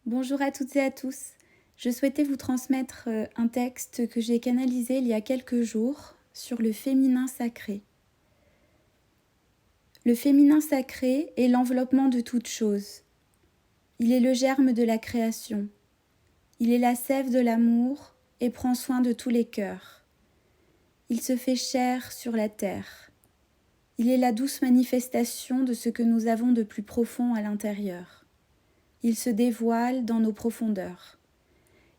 Bonjour à toutes et à tous. Je souhaitais vous transmettre un texte que j'ai canalisé il y a quelques jours sur le féminin sacré. Le féminin sacré est l'enveloppement de toute chose. Il est le germe de la création. Il est la sève de l'amour et prend soin de tous les cœurs. Il se fait chair sur la terre. Il est la douce manifestation de ce que nous avons de plus profond à l'intérieur. Il se dévoile dans nos profondeurs.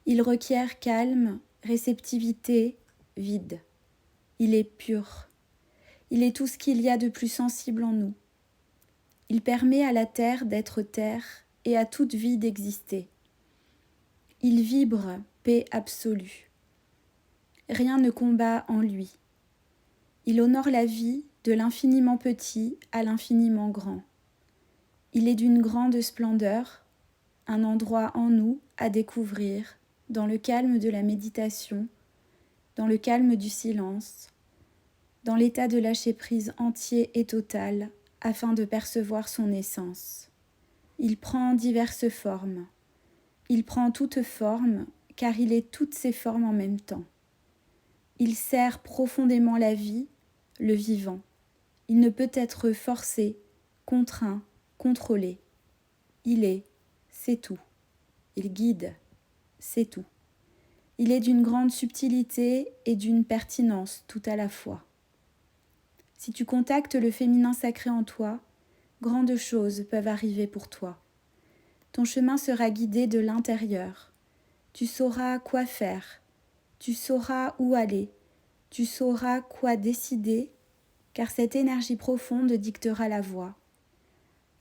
Il requiert calme, réceptivité, vide. Il est pur. Il est tout ce qu'il y a de plus sensible en nous. Il permet à la terre d'être terre et à toute vie d'exister. Il vibre paix absolue. Rien ne combat en lui. Il honore la vie de l'infiniment petit à l'infiniment grand. Il est d'une grande splendeur, un endroit en nous à découvrir, dans le calme de la méditation, dans le calme du silence, dans l'état de lâcher-prise entier et total, afin de percevoir son essence. Il prend diverses formes. Il prend toute forme, car il est toutes ces formes en même temps. Il sert profondément la vie, le vivant. Il ne peut être forcé, contraint, contrôlé. Il est, c'est tout. Il guide, c'est tout. Il est d'une grande subtilité et d'une pertinence tout à la fois. Si tu contactes le féminin sacré en toi, grandes choses peuvent arriver pour toi. Ton chemin sera guidé de l'intérieur. Tu sauras quoi faire, tu sauras où aller, tu sauras quoi décider, car cette énergie profonde dictera la voie.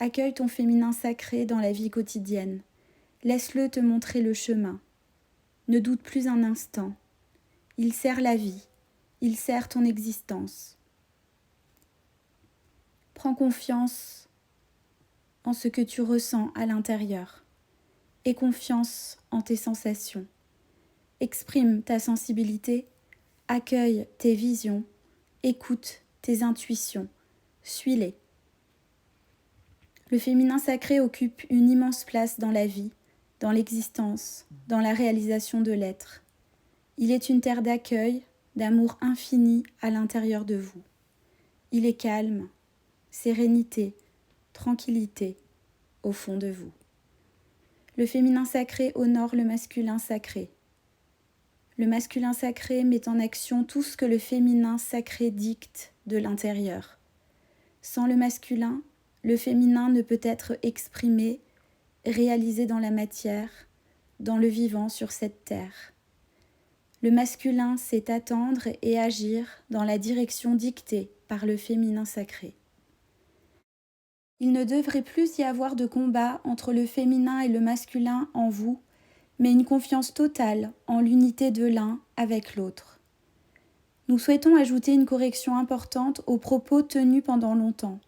Accueille ton féminin sacré dans la vie quotidienne. Laisse-le te montrer le chemin. Ne doute plus un instant. Il sert la vie, il sert ton existence. Prends confiance en ce que tu ressens à l'intérieur. Aie confiance en tes sensations. Exprime ta sensibilité, accueille tes visions, écoute tes intuitions, suis-les. Le féminin sacré occupe une immense place dans la vie, dans l'existence, dans la réalisation de l'être. Il est une terre d'accueil, d'amour infini à l'intérieur de vous. Il est calme, sérénité, tranquillité au fond de vous. Le féminin sacré honore le masculin sacré. Le masculin sacré met en action tout ce que le féminin sacré dicte de l'intérieur. Sans le masculin, le féminin ne peut être exprimé, réalisé dans la matière, dans le vivant sur cette terre. Le masculin sait attendre et agir dans la direction dictée par le féminin sacré. Il ne devrait plus y avoir de combat entre le féminin et le masculin en vous, mais une confiance totale en l'unité de l'un avec l'autre. Nous souhaitons ajouter une correction importante aux propos tenus pendant longtemps.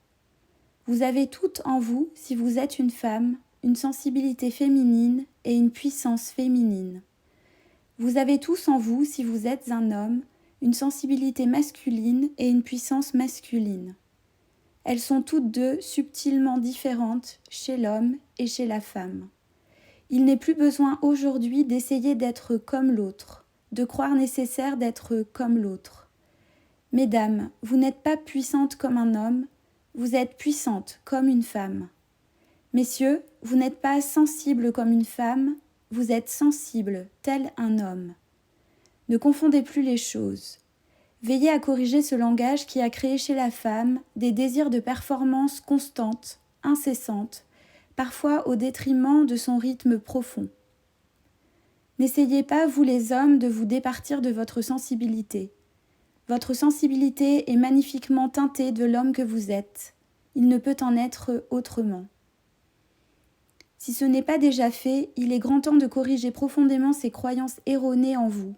Vous avez toutes en vous, si vous êtes une femme, une sensibilité féminine et une puissance féminine. Vous avez tous en vous, si vous êtes un homme, une sensibilité masculine et une puissance masculine. Elles sont toutes deux subtilement différentes chez l'homme et chez la femme. Il n'est plus besoin aujourd'hui d'essayer d'être comme l'autre, de croire nécessaire d'être comme l'autre. Mesdames, vous n'êtes pas puissantes comme un homme, vous êtes puissantes comme une femme. Messieurs, vous n'êtes pas sensibles comme une femme, vous êtes sensibles tel un homme. Ne confondez plus les choses. Veillez à corriger ce langage qui a créé chez la femme des désirs de performance constante, incessante, parfois au détriment de son rythme profond. N'essayez pas, vous les hommes, de vous départir de votre sensibilité. Votre sensibilité est magnifiquement teintée de l'homme que vous êtes. Il ne peut en être autrement. Si ce n'est pas déjà fait, il est grand temps de corriger profondément ces croyances erronées en vous.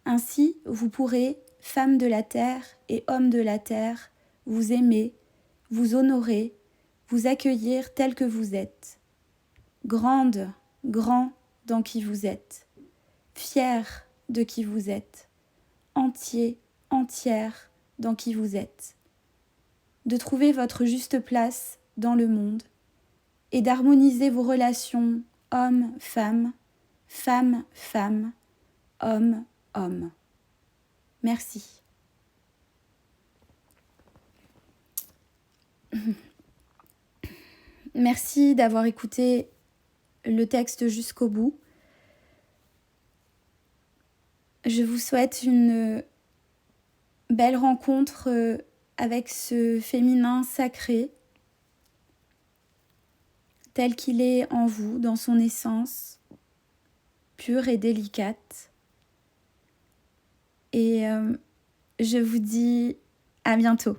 Ainsi, vous pourrez, femmes de la terre et hommes de la terre, vous aimer, vous honorer, vous accueillir tel que vous êtes. Grande, grand dans qui vous êtes. Fier de qui vous êtes. Entier, entière dans qui vous êtes. De trouver votre juste place dans le monde et d'harmoniser vos relations homme, femme, femme, femme, homme, homme. Merci. Merci d'avoir écouté le texte jusqu'au bout. Je vous souhaite une belle rencontre avec ce féminin sacré, tel qu'il est en vous, dans son essence, pure et délicate. Et je vous dis à bientôt.